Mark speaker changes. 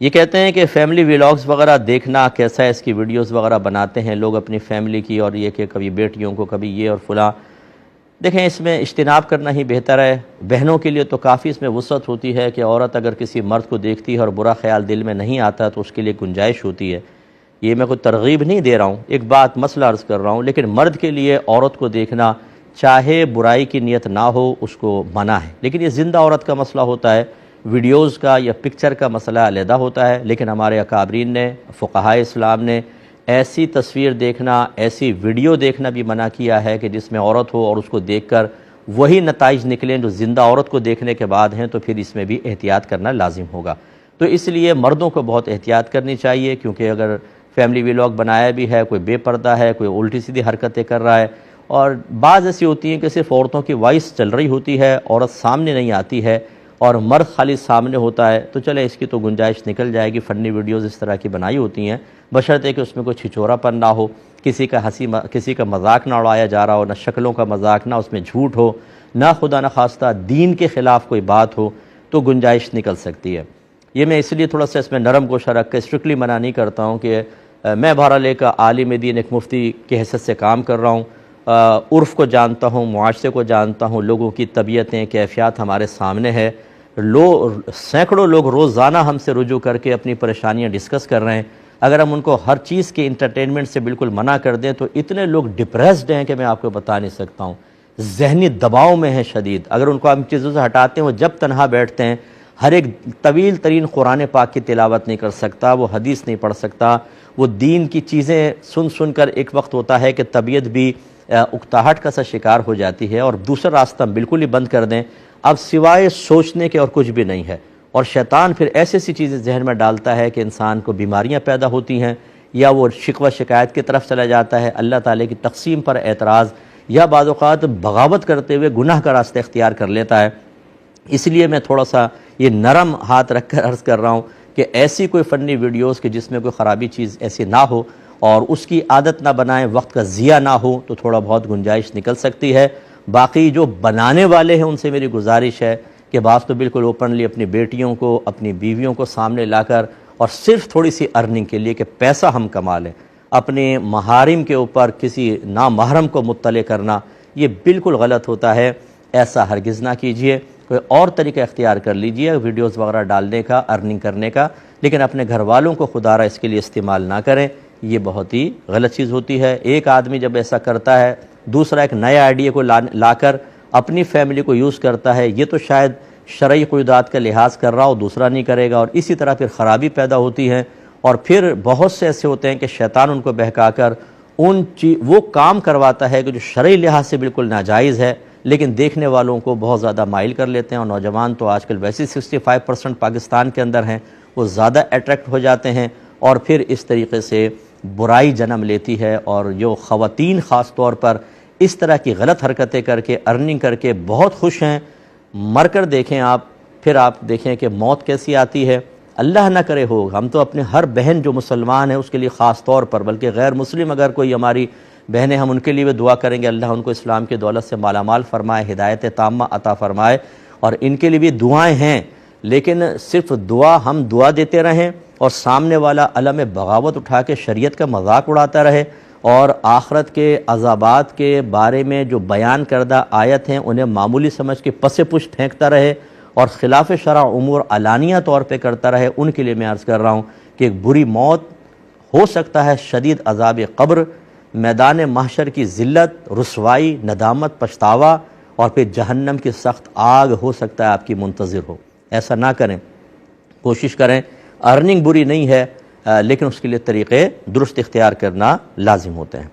Speaker 1: یہ کہتے ہیں کہ فیملی ویلاگز وغیرہ دیکھنا کیسا ہے، اس کی ویڈیوز وغیرہ بناتے ہیں لوگ اپنی فیملی کی، اور یہ کہ کبھی بیٹیوں کو کبھی یہ اور فلاں۔ دیکھیں اس میں اجتناب کرنا ہی بہتر ہے۔ بہنوں کے لیے تو کافی اس میں وسعت ہوتی ہے کہ عورت اگر کسی مرد کو دیکھتی ہے اور برا خیال دل میں نہیں آتا تو اس کے لیے گنجائش ہوتی ہے۔ یہ میں کوئی ترغیب نہیں دے رہا ہوں، ایک بات مسئلہ عرض کر رہا ہوں، لیکن مرد کے لیے عورت کو دیکھنا چاہے برائی کی نیت نہ ہو اس کو منع ہے۔ لیکن یہ زندہ عورت کا مسئلہ ہوتا ہے، ویڈیوز کا یا پکچر کا مسئلہ علیحدہ ہوتا ہے، لیکن ہمارے اکابرین نے، فقہائے اسلام نے ایسی تصویر دیکھنا، ایسی ویڈیو دیکھنا بھی منع کیا ہے کہ جس میں عورت ہو اور اس کو دیکھ کر وہی نتائج نکلیں جو زندہ عورت کو دیکھنے کے بعد ہیں، تو پھر اس میں بھی احتیاط کرنا لازم ہوگا۔ تو اس لیے مردوں کو بہت احتیاط کرنی چاہیے، کیونکہ اگر فیملی ویلاگ بنایا بھی ہے، کوئی بے پردہ ہے، کوئی الٹی سیدھی حرکتیں کر رہا ہے، اور بعض ایسی ہوتی ہیں کہ صرف عورتوں کی وائس چل رہی ہوتی ہے، عورت سامنے نہیں آتی ہے اور مرد خالی سامنے ہوتا ہے، تو چلے اس کی تو گنجائش نکل جائے گی۔ فنی ویڈیوز اس طرح کی بنائی ہوتی ہیں، بشرطے کہ اس میں کوئی چھچورا پن نہ ہو، کسی کا مذاق نہ اڑایا جا رہا ہو، نہ شکلوں کا مذاق، نہ اس میں جھوٹ ہو، نہ خدا نخواستہ دین کے خلاف کوئی بات ہو، تو گنجائش نکل سکتی ہے۔ یہ میں اس لیے تھوڑا سا اس میں نرم گوشہ رکھ کے اسٹرکٹلی منع نہیں کرتا ہوں کہ میں بہرحال ایک عالم دین، ایک مفتی کی حیثیت سے کام کر رہا ہوں، عرف کو جانتا ہوں، معاشرے کو جانتا ہوں، لوگوں کی طبیعتیں، کیفیات ہمارے سامنے ہے، سینکڑوں لوگ روزانہ ہم سے رجوع کر کے اپنی پریشانیاں ڈسکس کر رہے ہیں۔ اگر ہم ان کو ہر چیز کے انٹرٹینمنٹ سے بالکل منع کر دیں تو اتنے لوگ ڈپریسڈ ہیں کہ میں آپ کو بتا نہیں سکتا ہوں، ذہنی دباؤ میں ہیں شدید۔ اگر ان کو ہم چیزوں سے ہٹاتے ہیں، وہ جب تنہا بیٹھتے ہیں، ہر ایک طویل ترین قرآن پاک کی تلاوت نہیں کر سکتا، وہ حدیث نہیں پڑھ سکتا، وہ دین کی چیزیں سن کر ایک وقت ہوتا ہے کہ طبیعت بھی اکتاہٹ کا سا شکار ہو جاتی ہے، اور دوسرا راستہ بالکل ہی بند کر دیں، اب سوائے سوچنے کے اور کچھ بھی نہیں ہے۔ اور شیطان پھر ایسی چیزیں ذہن میں ڈالتا ہے کہ انسان کو بیماریاں پیدا ہوتی ہیں، یا وہ شکوہ شکایت کی طرف چلا جاتا ہے، اللہ تعالیٰ کی تقسیم پر اعتراض، یا بعض اوقات بغاوت کرتے ہوئے گناہ کا راستہ اختیار کر لیتا ہے۔ اس لیے میں تھوڑا سا یہ نرم ہاتھ رکھ کر عرض کر رہا ہوں کہ ایسی کوئی فنی ویڈیوز کہ جس میں کوئی خرابی چیز ایسی نہ ہو اور اس کی عادت نہ بنائیں، وقت کا ضیاع نہ ہو، تو تھوڑا بہت گنجائش نکل سکتی ہے۔ باقی جو بنانے والے ہیں ان سے میری گزارش ہے کہ بعض تو بالکل اوپنلی اپنی بیٹیوں کو، اپنی بیویوں کو سامنے لا کر، اور صرف تھوڑی سی ارننگ کے لیے کہ پیسہ ہم کما لیں، اپنے محارم کے اوپر کسی نامحرم کو مطلع کرنا، یہ بالکل غلط ہوتا ہے۔ ایسا ہرگز نہ کیجئے، کوئی اور طریقہ اختیار کر لیجئے ویڈیوز وغیرہ ڈالنے کا، ارننگ کرنے کا، لیکن اپنے گھر والوں کو خدارہ اس کے لیے استعمال نہ کریں، یہ بہت ہی غلط چیز ہوتی ہے۔ ایک آدمی جب ایسا کرتا ہے، دوسرا ایک نئے آئیڈیا کو لا کر اپنی فیملی کو یوز کرتا ہے، یہ تو شاید شرعی قیودات کا لحاظ کر رہا ہو، دوسرا نہیں کرے گا، اور اسی طرح پھر خرابی پیدا ہوتی ہے۔ اور پھر بہت سے ایسے ہوتے ہیں کہ شیطان ان کو بہکا کر وہ کام کرواتا ہے کہ جو شرعی لحاظ سے بالکل ناجائز ہے، لیکن دیکھنے والوں کو بہت زیادہ مائل کر لیتے ہیں، اور نوجوان تو آج کل ویسے 65% پاکستان کے اندر ہیں، وہ زیادہ اٹریکٹ ہو جاتے ہیں، اور پھر اس طریقے سے برائی جنم لیتی ہے۔ اور جو خواتین خاص طور پر اس طرح کی غلط حرکتیں کر کے، ارننگ کر کے بہت خوش ہیں، مر کر دیکھیں آپ، پھر آپ دیکھیں کہ موت کیسی آتی ہے۔ اللہ نہ کرے ہو، ہم تو اپنے ہر بہن جو مسلمان ہے اس کے لیے خاص طور پر، بلکہ غیر مسلم اگر کوئی ہماری بہنیں، ہم ان کے لیے بھی دعا کریں گے اللہ ان کو اسلام کی دولت سے مالا مال فرمائے، ہدایت تامہ عطا فرمائے، اور ان کے لیے بھی دعائیں ہیں، لیکن صرف ہم دعا دیتے رہیں اور سامنے والا علم بغاوت اٹھا کے شریعت کا مذاق اڑاتا رہے، اور آخرت کے عذابات کے بارے میں جو بیان کردہ آیت ہیں انہیں معمولی سمجھ کے پس پشت پھینکتا رہے اور خلاف شرع امور علانیہ طور پہ کرتا رہے، ان کے لیے میں عرض کر رہا ہوں کہ ایک بری موت ہو سکتا ہے، شدید عذاب قبر، میدان محشر کی ذلت، رسوائی، ندامت، پچھتاوا، اور پھر جہنم کی سخت آگ ہو سکتا ہے آپ کی منتظر ہو۔ ایسا نہ کریں، کوشش کریں، ارننگ بری نہیں ہے، لیکن اس کے لیے طریقے درست اختیار کرنا لازم ہوتے ہیں۔